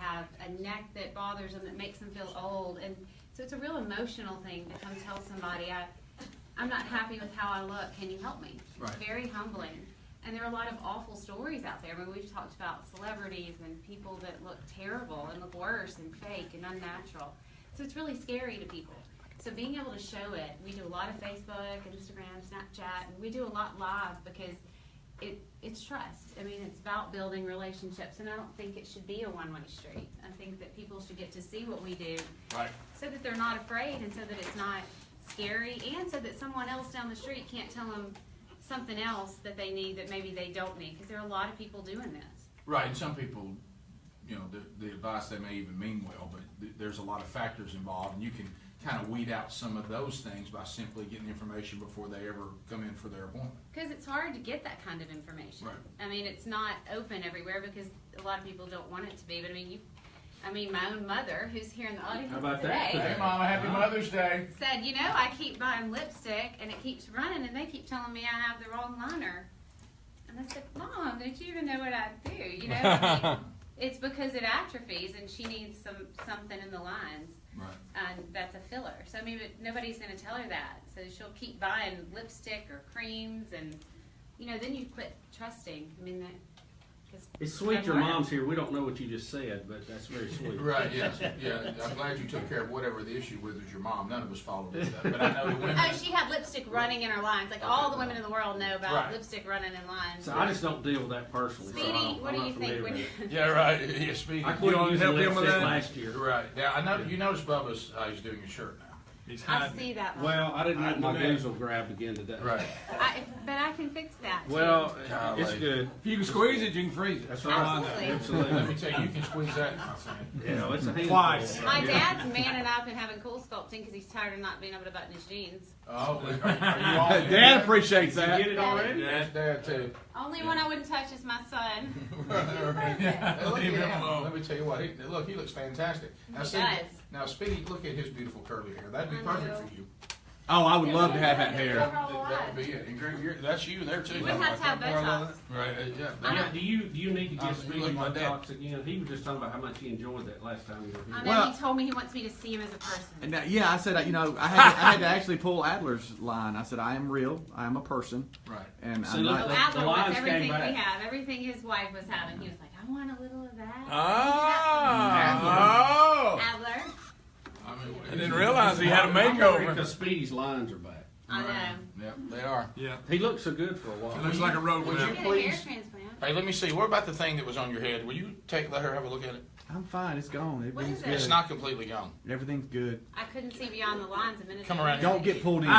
have a neck that bothers them, that makes them feel old. And so it's a real emotional thing to come tell somebody, I'm not happy with how I look, can you help me? Right. It's very humbling. And there are a lot of awful stories out there. I mean, we've talked about celebrities and people that look terrible and look worse and fake and unnatural. So it's really scary to people. So being able to show it, we do a lot of Facebook, Instagram, Snapchat, and we do a lot live because it's trust. I mean, it's about building relationships, and I don't think it should be a one-way street. I think that people should get to see what we do, Right. so that they're not afraid, and so that it's not scary, and so that someone else down the street can't tell them something else that they need that maybe they don't need, because there are a lot of people doing this. Right, and some people, you know, the advice they may even mean well, but there's a lot of factors involved, and you can kind of weed out some of those things by simply getting information before they ever come in for their appointment. Because it's hard to get that kind of information. Right. I mean, it's not open everywhere because a lot of people don't want it to be. But I mean, my own mother, who's here in the audience How about today, that? Hey, Mama, happy Mother's Day. said, you know, I keep buying lipstick and it keeps running, and they keep telling me I have the wrong liner. And I said, Mom, don't you even know what I do? You know, I mean, it's because it atrophies, and she needs something in the lines. Right. And that's a filler. So I mean, but nobody's going to tell her that. So she'll keep buying lipstick or creams, and you know, then you quit trusting. I mean, It's sweet your mom's here. We don't know what you just said, but that's very sweet. Right, yes, yeah. I'm glad you took care of whatever the issue with is your mom. None of us followed that, but I know the women. oh, she had lipstick running in her lines. Like all the women in the world know about Right. lipstick running in lines. So I just don't deal with that personally. so Speedy, what I'm do not you think familiar when with it. Yeah, right. Yeah, Speedy. I quit using help him with lipstick that? last year. Right. Yeah, I know. You notice Bubba's he's doing his shirt now. He's I hiding. see that one. Well, I didn't get my Hiding goozle grabbed again today. Right. But I can fix that. Too. Well, Golly. it's good. If you can squeeze it, you can freeze it. That's all I know. Absolutely. Absolutely. Let me tell you, you can squeeze that. I'm saying. You know, it's a handful. Twice. My dad's manning up and having cool sculpting because he's tired of not being able to button his jeans. Oh, are you all in? Dad appreciates Did that. you get it already? Yes, Dad too. Only one I wouldn't touch is my son. Yeah, look Leave at him him. alone. Let me tell you what. He looks fantastic. Now, He see, does. now, Speedy, look at his beautiful curly hair. That'd be I perfect know. for you. Oh, I would love to have that hair. That would be it. And Greg, that's you there too. We wouldn't have to have Botox. Right. Yeah. I know. Do you need to You get Speedy look like that. Botox again? He was just talking about how much he enjoyed that last time you were I here. know Well- he told me he wants me to see him as a person. And yeah, I said, you know, I had to actually pull Adler's line. I said, I am real. I am a person. Right. And See, I'm look, Oh, not. the Adler wants lines came everything back. we have, everything his wife was having. He was like, I want a little of that. Oh. Adler, I didn't realize he had a makeover. Because Speedy's lines are back. I know. Yep, they are. Yeah. He looked so good for a It while. looks like a road Would Get you whip. a hair please? transplant. Hey, let me see. What about the thing that was on your head? Will you let her have a look at it? I'm fine. It's gone. What Everything's is it? good. It's not completely gone. Everything's good. I couldn't see beyond the lines a minute Come ago. around here. Don't get pulled in.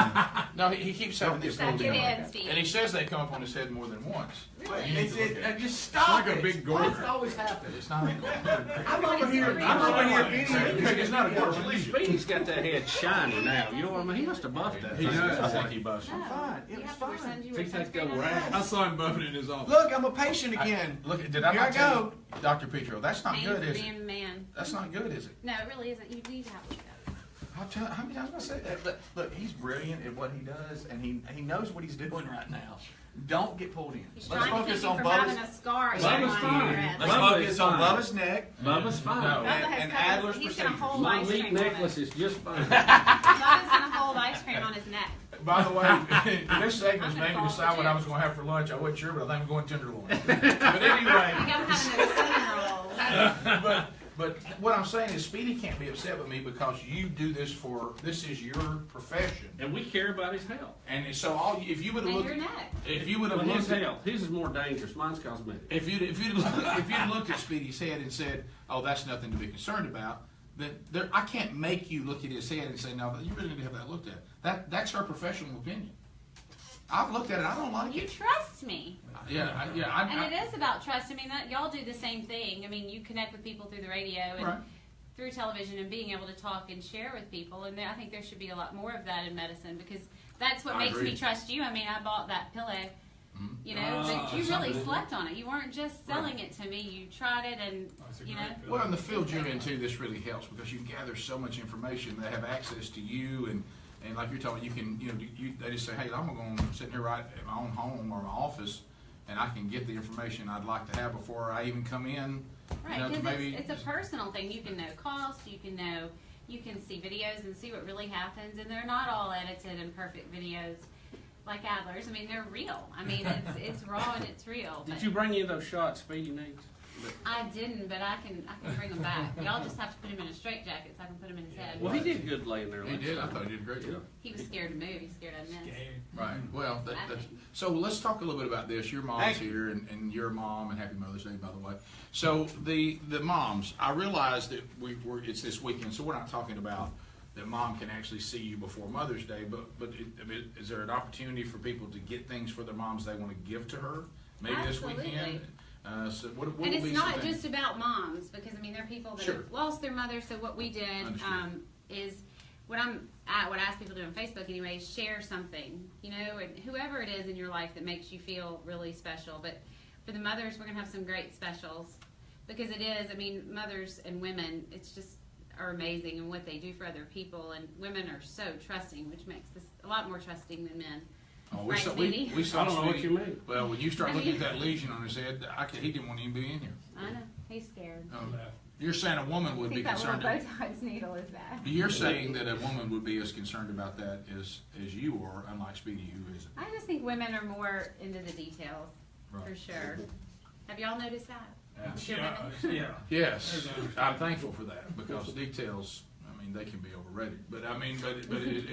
No, he keeps having this Suck pulled it in. in, Steve. And he says they come up on his head more than once. Really? You need to look at it. Just stop like a big gourd. Why does it always happen? It's not a I'm over here. I'm over here getting. It's not a gourd. Speedy's got that head shiny now. You know what I mean? He must have buffed that. He thing. does. I think he busts. No. fine. It You was have to fine. send you He a takes sunscreen go on rag. that. I saw him buffing in his office. Look, I'm a patient again. Look, did I Here I not tell go. you, Dr. Petro? That's not Man's good, is being it? a man. That's not good, is it? No, it really isn't. You need to have a look at it. I'll tell. How many times have I said that? Look, he's brilliant at what he does, and he knows what he's doing right now. Don't get pulled in. He's Let's trying to focus keep you on from having Bubba's. a scar. Bubba's showing on your fine. head. Let's Bubba focus is on fine. Bubba's neck. Bubba's fine. No. Bubba has and cut his- Adler's he's gonna procedures. hold My ice meat cream on necklace it. is just fine. Bubba's gonna hold ice cream on his neck. By the way, this segment's I'm made me gonna decide fall what I legit. was going to have for lunch. I wasn't sure, but I think I'm going tenderloin. But I anyway, think I'm having those cinnamon rolls. but what I'm saying is, Speedy can't be upset with me because you do this this is your profession, And we care about his health. and so if you would have And looked, your neck. if you would have But his looked, health, his is more dangerous. Mine's cosmetic. if you'd looked at Speedy's head and said, "Oh, that's nothing to be concerned about," then I can't make you look at his head and say, "No, you really need to have that looked at." That's her professional opinion. I've looked at it. I don't like You it. trust me. And it is about trust. I mean, y'all do the same thing. I mean, you connect with people through the radio and Right. through television and being able to talk and share with people. And I think there should be a lot more of that in medicine because that's what I makes agree. me trust you. I mean, I bought that pillow, Mhm. you know, but you really something. slept on it. You weren't just selling it to me. You tried it and, you know. Well, in the field you're in too, this really helps because you gather so much information. They have access to you, and like you're talking, you can, they just say, hey, I'm going to sit here right at my own home or my office, and I can get the information I'd like to have before I even come in Right, to because maybe it's a personal thing. You can know cost, you can see videos and see what really happens, and they're not all edited and perfect videos like Adler's. I mean, they're real. I mean, it's raw and it's real. Did you bring any of those shots Speedy needs? I didn't, but I can bring them back. Y'all just have to put him in a straitjacket so I can put him in his head. Well, he did good laying there. he did. I thought he did a great job. He was scared to move. He's scared I'd miss. Right. Well, so let's talk a little bit about this. Your mom's here, and your mom, and Happy Mother's Day, by the way. So the moms, I realize that it's this weekend, so we're not talking about that mom can actually see you before Mother's Day, but is there an opportunity for people to get things for their moms they want to give to her? Maybe Absolutely. This weekend. So what And will it's be not something? just about moms, because I mean there are people that Sure. have lost their mother. So what we did is what I ask people to do on Facebook anyway is share something, and whoever it is in your life that makes you feel really special. But for the mothers, we're gonna have some great specials because it is. I mean, mothers and women, it's just are amazing in what they do for other people, and women are so trusting, which makes this a lot more trusting than men. Oh, Right, Speedy? we saw I don't know what Speedy. you mean. Well, when you start looking at that lesion on his head, he didn't want to even be in here. I know he's scared. You're saying a woman would I be think that little concerned. Botox needle is bad. You're saying that a woman would be as concerned about that as you are, unlike Speedy, who isn't. I just think women are more into the details, for Right. sure. Have y'all noticed that? Yeah. Yes, I'm thankful for that because details, I mean, they can be overrated. But I mean,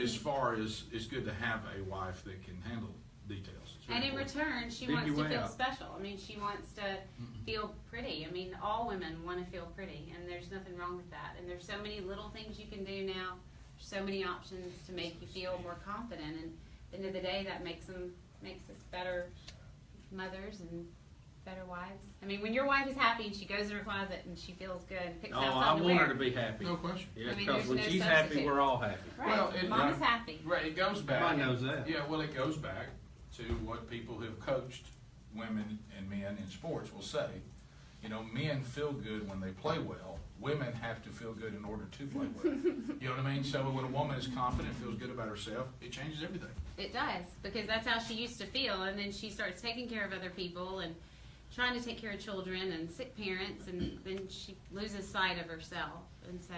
as far as it's good to have a wife that can handle details. It's very And in important. return, she Dig wants your to way feel out. special. I mean, she wants to feel pretty. I mean, all women want to feel pretty, and there's nothing wrong with that. And there's so many little things you can do now, so many options to make you feel more confident. And at the end of the day, that makes us better mothers and better wives. I mean, when your wife is happy and she goes in her closet and she feels good and picks Oh, out I something to want wear. her to be happy. No question. Yeah, I mean, because there's when no she's happy, substitute. we're all happy. Right. Well, Mom is happy. Right, it goes back. Everybody knows that. Yeah, well, it goes back to what people who have coached women and men in sports will say. Men feel good when they play well. Women have to feel good in order to play well. You know what I mean? So when a woman is confident, feels good about herself, it changes everything. It does, because that's how she used to feel, and then she starts taking care of other people and trying to take care of children and sick parents, and then she loses sight of herself. And so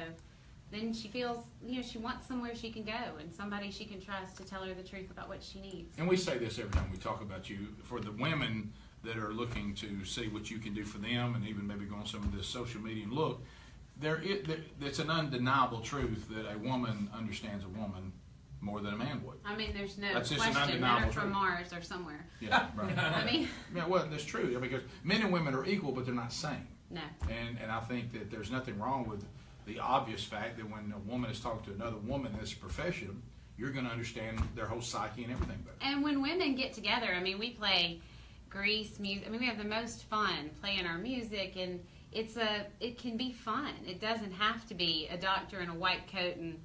then she feels, she wants somewhere she can go and somebody she can trust to tell her the truth about what she needs. And we say this every time we talk about you. For the women that are looking to see what you can do for them, and even maybe go on some of this social media and look, it's an undeniable truth that a woman understands a woman more than a man would. I mean, there's no That's just an question men undeniable are from truth. Mars or somewhere. Yeah, right. I mean, Yeah, well, that's true, because men and women are equal, but they're not same. no. And I think that there's nothing wrong with the obvious fact that when a woman is talking to another woman that's a profession, you're going to understand their whole psyche and everything better. And when women get together, I mean, we play Grease music. I mean, we have the most fun playing our music, and it can be fun. It doesn't have to be a doctor in a white coat and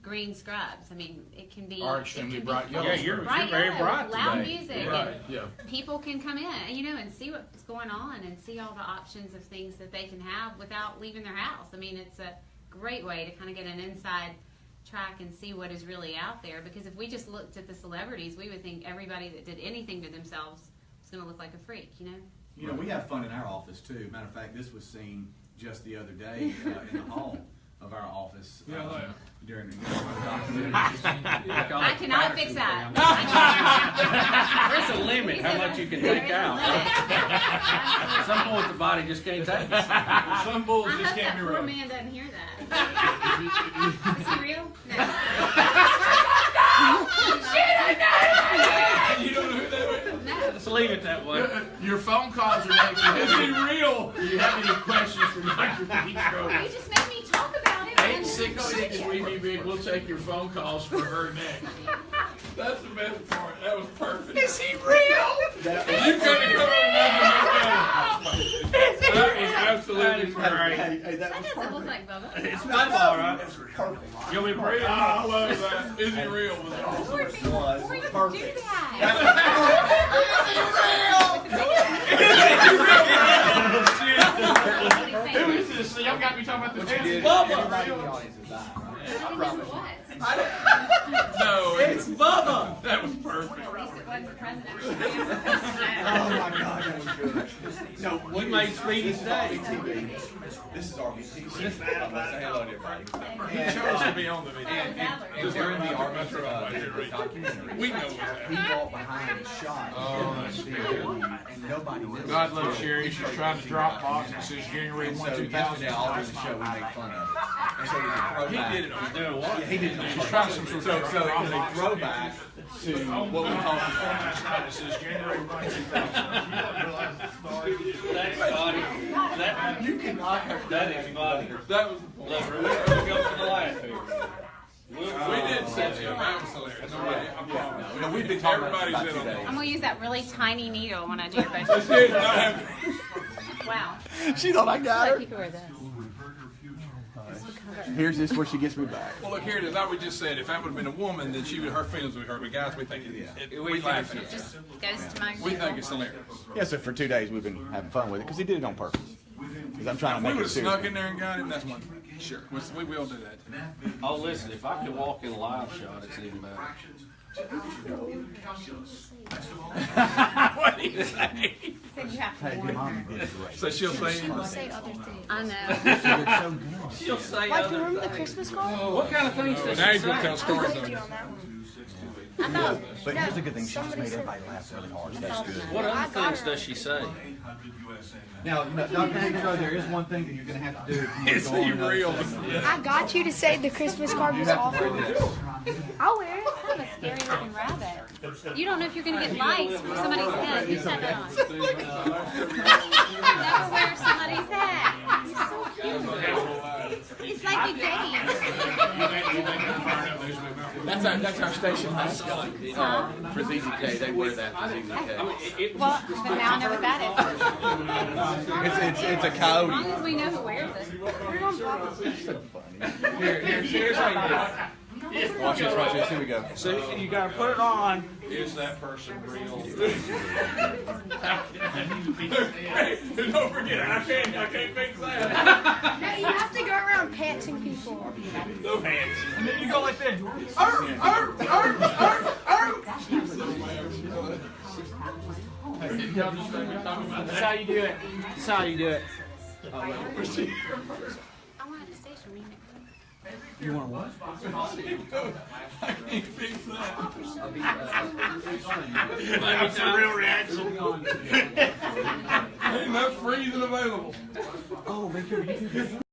green scrubs. I mean, it can be. Or extremely it can bright be yellow. Yeah, you're bright very yellow, bright loud today. music. Right, And yeah. people can come in, and see what's going on and see all the options of things that they can have without leaving their house. I mean, it's a great way to kind of get an inside track and see what is really out there, because if we just looked at the celebrities, we would think everybody that did anything to themselves was going to look like a freak, We have fun in our office too. Matter of fact, this was seen just the other day in the hall of our office during the documentary. I cannot fix that. There's a limit how much you can take out. At some point, the body just can't take it. Some bulls I just hope can't that be poor run. man doesn't hear that. Is he real? No. You don't know who that is? No. Let's leave it that way. Your phone calls are next. Is he real? Do you have any questions for Dr. Petro? You just made me talk about it. 866 We Be Big. We'll take your phone calls for her next. That's the best part. That was perfect. Is he real? You couldn't come up with nothing like that. That was absolutely great. Hey, that That was doesn't look perfect. like Bubba. It's not all right. Perfect. You want me to bring it? I love that. Is he real? Was it awesome? Poor people, was before you do perfect. Who is this? Y'all got me talking about the Everybody in the audience is dying, right? I promise. No, It's Bubba. that was perfect. At least it wasn't the president. Oh my God, that was good. No, We made Speedy's day. this is our BT. He chose to be on the video. And during the Arthur documentary, We know he that. walked behind and shot. And nobody knew. God loves Sherry. She's trying to drop box and says January And 1, so 2000. yesterday, all during the show, we make fun of it. And so it was a throwback. He did it on Doing what? Yeah, he did it on She's purpose. trying some sort So of it was a throwback to what we call It says January 1, 2000. That's funny. That, you cannot hurt that is funny. That was the point. Look, we're going to the laugh here. We did set you up. That was hilarious. Nobody, I'm proud. No, we've been talking about Everybody's this in about on 2 it. I'm gonna use that really tiny needle when I do your Let's budget. do it. Not have- Wow. days. She thought I got her. You can wear this. Here's this where she gets me back. Well, look, here it is. Like we just said, if that would have been a woman, then her feelings would be hurt. But guys, we think we laugh at it. Just goes to my. We think it's hilarious. Yeah, so for 2 days we've been having fun with it because he did it on purpose. Because I'm trying If to we make would it have serious. snuck in there and got him, that's one thing. Sure. We will do that. Oh, listen, if I could walk in a live shot, it's even better. What do you say? Said you have to Hey, warn Mom, her. you did great. So she'll say, Say other things. I know. So good. She'll say Like, other remember the things. Christmas card? What kind of things does now she he's going to tell say? I stories believed on you it. on that one. I know. But here's the good thing, she just Somebody made said- everybody laugh really hard. So that's good. What I other got things her. does she say? Now, Dr. Petro, there is one thing that you're going to have to do if you Is want to he go on real? another session. I got you to say the Christmas card You was have to awful. wear this. I'll wear it. Kind of a scary looking rabbit. You don't know if you're gonna get lice from somebody's head. You set that on. Never wear somebody's hat. He's so cute. It's like a game. That's our station mascot. For ZZK, they wear that for ZZK. Well, but now I know what that is. It's a As coyote. long as we know who wears it. Here's how you do it. Watch this, here we go. So you gotta put it on. Is that person real? Don't forget, I can't fix that. No, you have to go around pantsing people. No hands. And then you go like this. That's how you do it. That's how you do it. I want to station me next time. You want what? I can't fix that. That's the real reaction. Ain't enough freezing available. Oh, make sure you